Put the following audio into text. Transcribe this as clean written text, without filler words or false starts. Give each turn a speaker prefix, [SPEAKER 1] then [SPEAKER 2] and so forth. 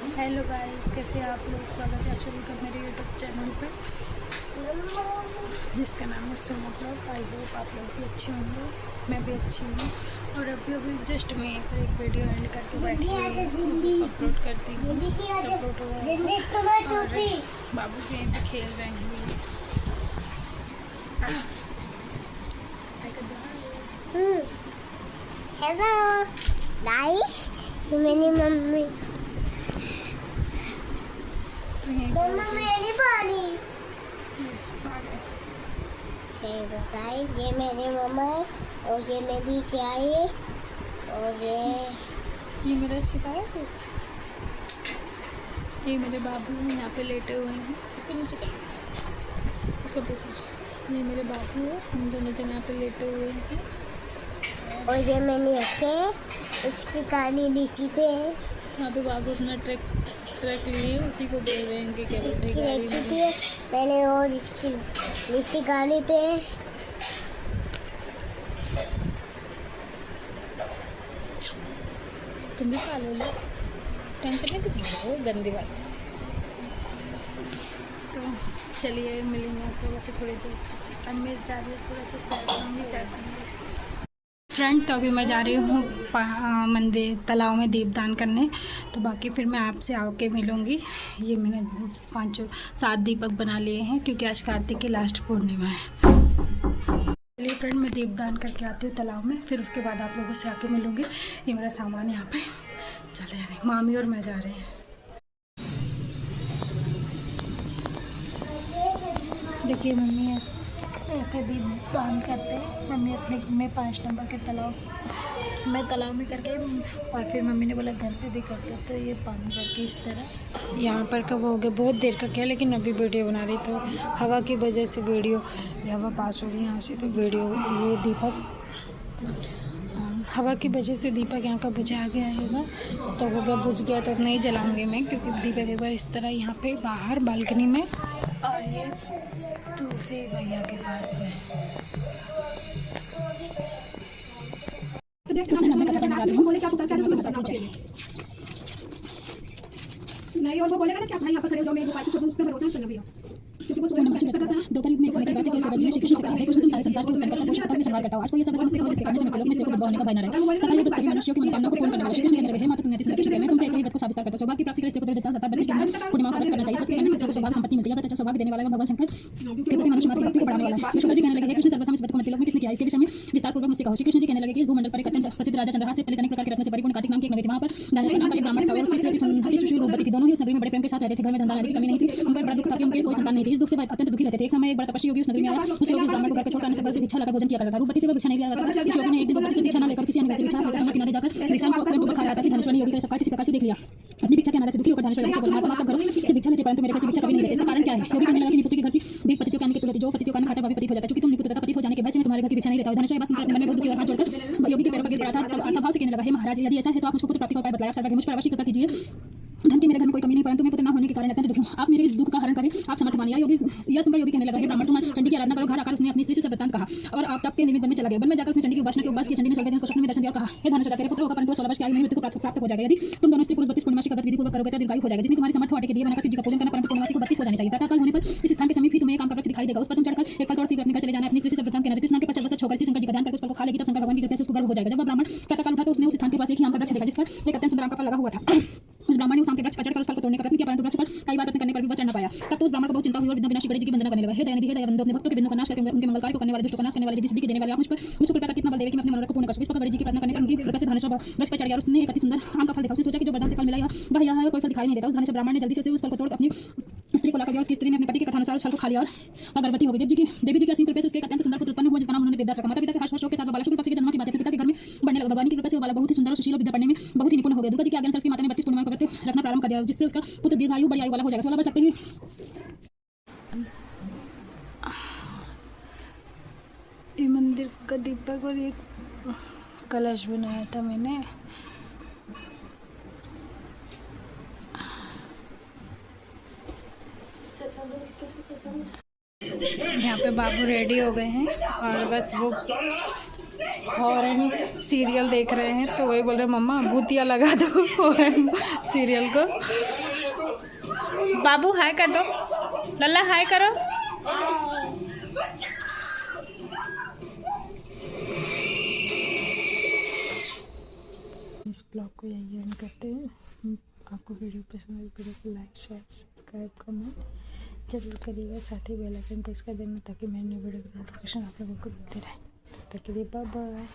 [SPEAKER 1] Hello guys, कैसे आप लोग। स्वागत है आप सभी का मेरे यूट्यूब चैनल पर जिसका नाम है सोमा ब्लॉग। आई होप आप लोग भी अच्छे होंगे, मैं भी अच्छी हूँ। और अभी जस्ट मैं एक वीडियो एंड करके बैठी हुई हूँ, अपलोड करती हूँ। अपलोड हो रहा है और बाबू भी यहीं पर खेल रहे हैं।
[SPEAKER 2] हेलो गाइस, मेरी मम्मी मेरी पानी। हेलो गाइस, ये मेरी मम्मा है और ये मेरी चाय है और
[SPEAKER 1] ये मेरा छिपा है। ये मेरे बाबू यहाँ पे लेटे हुए हैं। इसको नीचे कर, इसको पीछे। ये मेरे बाबू है, हम दोनों जन यहाँ पे लेटे हुए हैं।
[SPEAKER 2] और ये मेरी अक्के, उसकी कहानी नीचे पे है।
[SPEAKER 1] यहाँ पे बाबू अपना ट्रक लिए उसी को बोल रहे हैं कि क्या बोलते हैं गाड़ी में।
[SPEAKER 2] मैंने और इसकी नीचे गाड़ी पे
[SPEAKER 1] तुम भी खा लो, टेंशन नहीं दिखा, वो गंदी बात है। तो चलिए मिलेंगे आप लोगों से थोड़ी देर से। अब मैं जा रही हूँ थोड़ा सा चाय, हम भी चाय पीएंगे। फ्रेंड, तो अभी मैं जा रही हूँ मंदिर तालाब में दीपदान करने। तो बाकी फिर मैं आपसे आके मिलूँगी। ये मैंने 5-7 दीपक बना लिए हैं क्योंकि आज कार्तिक की लास्ट पूर्णिमा है। चलिए फ्रेंड, मैं दीपदान करके आती हूँ तालाब में, फिर उसके बाद आप लोगों से आके मिलूँगी। ये मेरा सामान यहाँ पे चले जा रहे हैं, मामी और मैं जा रहे हैं। देखिए मम्मी ऐसे दीपदान करते हैं। मम्मी अपने में 5 नंबर के तालाब में करके, और फिर मम्मी ने बोला घर पे भी करते, तो ये पानी करके इस तरह यहाँ पर कब हो गया, बहुत देर का किया। लेकिन अभी वीडियो बना रही तो हवा की वजह से वीडियो, हवा पास हो रही है यहाँ से, तो वीडियो ये दीपक हवा की वजह से दीपक यहाँ का बुझा गया हैगा। तो हो गया, बुझ गया तो नहीं जलाऊंगी मैं, क्योंकि दीपक एक बार इस तरह यहाँ पे बाहर बालकनी में और ये तुलसी भैया के पास में। नहीं, और वो बोलेगा ना कि आप यहाँ पर खड़े हो जाओ, मेरे को उस पर भरोसा नहीं भैया। दोपहर युग में एक समय की बात है कि शिवाजी ने श्री कृष्ण से कहा, हे कृष्ण, तुम सारे संसार के उत्पन्न करता हो, शक्ति से संहार करता हो। आज कोई ऐसा मुझसे कहो जिसके कारण से त्रिलोक में स्त्री को विधवा होने का भय न रहे, तथा ये व्रत सभी मनुष्यों की मनोकामना को पूर्ण करने वाला। श्री कृष्ण कहने लगे, हे माता पुण्यवती सुंदरी, मैं तुमसे ऐसे ही व्रत को साबित करता हूं। सौभाग्य की प्राप्ति के लिए स्त्री को दृढ़ देता तथा 32 दिन पूर्णिमा का व्रत करना चाहिए। इस व्रत के करने से स्त्री को सौभाग्य संपत्ति मिलती है। व्रत अच्छा सौभाग्य देने वाला भगवान शंकर के प्रति मनुष्य मात्र भक्ति को बढ़ाने वाला है। यशोदा जी कहने लगे, हे कृष्ण, सर्वप्रथम इस व्रत को त्रिलोक में किसने किया, इसके विषय में विस्तार पूर्वक मुझसे कहो। श्री कृष्ण जी कहने लगे कि इस भूमंडल पर एक अत्यंत प्रसिद्ध राजा चंद्रहास से पहले अनेक प्रकार के रत्नों से परिपूर्ण कार्तिक नाम की एक नगरी थी। वहां पर धनेश्वर नाम का एक ब्राह्मण था और उसकी स्त्री सुशील रूपवती थी। दोनों ही उस नगरी में बड़े प्रेम के साथ रहते थे। घर में धन की कमी नहीं थी। उनको एक बड़ा दुख था कि उनके कोई संतान नहीं थी। इस दुख से अत्यंत दुखी रहते थे। एक समय एक बड़ा तपस्वी योगी उस नगरी में आया। उस योगी ब्राह्मण को घर पे छोड़कर अन्य घर से भिक्षा लाकर भोजन किया करता था। रूपवती से वो भिक्षा नहीं लिया करता था। इस योगी ने एक दिन रूपवती से भिक्षा न लेकर किसी अन्य घर से भिक्षा लेकर किनारे जाकर भिक्षा को अपने खा रहा था कि धनेश्वर ने योगी का सब किसी प्रकार से देख लिया। अपनी भिक्षा के अनादर से दुखी होकर धनेश्वर से बोला, सब घरों से भिक्षा लेते परंतु मेरे घर की भिक्षा कभी नहीं लेते। इसका कारण क्या है? योगी कहने लगा कि निपुत्र के घर की भीख पतियों के आने के तुल्य, जो पतियों का खाता वह भी पतित हो जाता है। क्योंकि तुम निपुत्र तथा पतित हो जाने के वजह से मैं तुम्हारे घर की भिक्षा नहीं लेता हूं। धनेश्वर ये बात सुनकर अपने मन में बहुत दुखी और हाथ जोड़कर योगी के पैरों पर गिर पड़ा था। तब अर्थाभाव से कहने लगा, हे महाराज, यदि ऐसा है तो आप मुझको पुत्र प्राप्ति का उपाय बताइए। आप सर्वज्ञ, मुझ पर अवश्य कृपा कीजिए। धन की मेरे घर में कोई कमी नहीं, परंतु मैं पुत्र न होने के कारण अत्यंत दुखी हूं। आप मेरे इस दुख का हरण करें, आप समर्थ मानिए। योगी यह सुनकर योगी कहने लगा, हे ब्राह्मण, तुम चंडी की आराधना करो। घर आकर उसने अपनी स्त्री से वृत्तांत कहा और आप तप के निमित्त वन में चला गया। वन में जाकर उसने चंडी की उपासना की। उपवास की। चंडी ने 16 दिन उसको स्वप्न में दर्शन दिया और कहा, हे धनेश्वर, तेरे पुत्र होगा, परंतु 16 वर्ष की आयु में मृत्यु को प्राप्त हो जाएगा। यदि तुम दोनों स्त्री पुरुष 32 पूर्णिमा का व्रत विधि पूर्वक करोगे तो दीर्घायु हो जाएगा। जितनी तुम्हारी समर्थ हो के दिए बनाकर शिव जी का पूजन करना, परंतु पूर्णिमा को 32 हो जानी चाहिए। प्रातः काल होने पर इस स्थान के समीप ही तुम्हें एक आम का वृक्ष दिखाई देगा। उस पर तुम चढ़कर एक फल तोड़ शीघ्र निकल चले जाना। अपनी स्त्री से वृत्तांत कहना। स्नान के पश्चात छोकर शंकर जी का ध्यान करके उस फल को खा लेगी, तब शंकर भगवान की कृपा से उसको गर्भ हो जाएगा। जब वह ब्राह्मण प्रातः काल उठा तो उसने उस स्थान के पास एक ही आम का वृक्ष देखा जिस पर एक अत्यंत सुंदर आम का फल लगा हुआ था। उस ब्राह्मण ने उस आम के वृक्ष पर चढ़कर उस फल को तोड़ने का प्रयत्न किया, परंतु वृक्ष पर कई बार प्रयत्न करने पर भी वह चढ़ न पाया। तब तो उस ब्राह्मण को बहुत चिंता हुई और विनाशी गणेश जी की वंदना करने लगा। हे दयानिधि, हे दयावंदो, अपने भक्तों के बिंदु को नाश करके उनके मंगल कार्य को करने वाले, दुष्टों को नाश करने वाले, जिस भी के देने वाले, आप मुझको कृपा करके इतना बल देवे कि मैं अपने मनोरथ को पूर्ण कर सकूं। इस प्रकार गणेश जी की प्रार्थना करने पर उनकी कृपा से धनेश्वर वृक्ष पर चढ़ गया और उसने एक अति सुंदर आम का फल देखा। उसने सोचा कि जो वरदान से फल मिला वह यह है और कोई फल दिखाई नहीं देता। उस धनेश्वर ब्राह्मण ने जल्दी से उस फल को तोड़ अपनी स्त्री को लाकर दिया। उसकी स्त्री ने अपने पति के कथानुसार उस फल को खा लिया और गर्भवती हो गई। देवी जी की असीम कृपा से उसके एक अत्यंत सुंदर पुत्र उत्पन्न हुआ जिसका नाम उन्होंने देवदास रखा। माता पिता के हर्ष के साथ बालक शुक्ल पक्ष के जन्म की बात पिता के घर में बढ़ने लगा। भगवान की कृपा से बालक बहुत ही सुंदर और सुशील और विद्या पढ़ने में बहुत ही निपुण हो गया। दुर्गा जी की आज्ञा से उसकी माता ने 32 पूर्णिमा का व्रत रखना प्रारंभ कर दिया, जिससे उसका पुत्र दीर्घायु बड़ी आयु वाला हो जाएगा। 16 वर्ष लगते ही ये मंदिर का दीपक और ये कलश बनाया था मैंने। यहाँ पे बाबू रेडी हो गए हैं और बस वो और हम सीरियल देख रहे हैं, तो वही बोल रहे मम्मा भूतिया लगा दो और हम सीरियल को। बाबू हाय कर दो, लल्ला हाय करो। इस ब्लॉग को यही एंड करते हैं। आपको वीडियो पसंद है, वीडियो को लाइक शेयर सब्सक्राइब कमेंट जरूर करिएगा। साथ ही बेल आइकन प्रेस कर देना ताकि मेरी न्यू वीडियो की नोटिफिकेशन आप लोगों को मिलती रहे। तब तक के लिए बाय बाय।